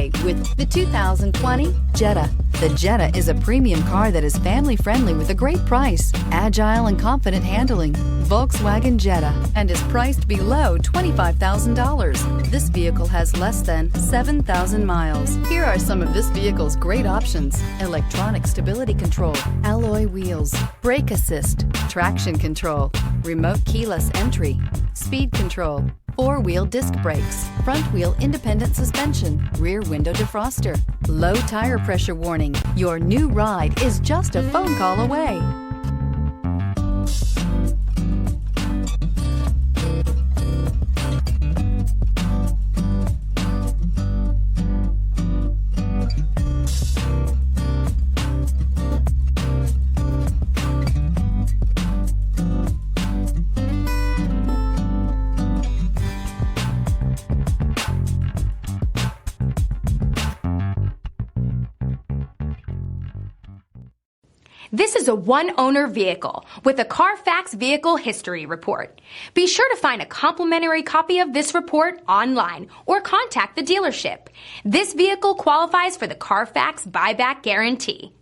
today with the 2020 Jetta. The Jetta is a premium car that is family-friendly with a great price, agile and confident handling. Volkswagen Jetta, and is priced below $25,000. This vehicle has less than 7,000 miles. Here are some of this vehicle's great options: electronic stability control, alloy wheels, brake assist, traction control, remote keyless entry, speed control, four-wheel disc brakes, front-wheel independent suspension, rear window defroster, low tire pressure warning. Your new ride is just a phone call away. This is a one-owner vehicle with a Carfax Vehicle History Report. Be sure to find a complimentary copy of this report online or contact the dealership. This vehicle qualifies for the Carfax Buyback Guarantee.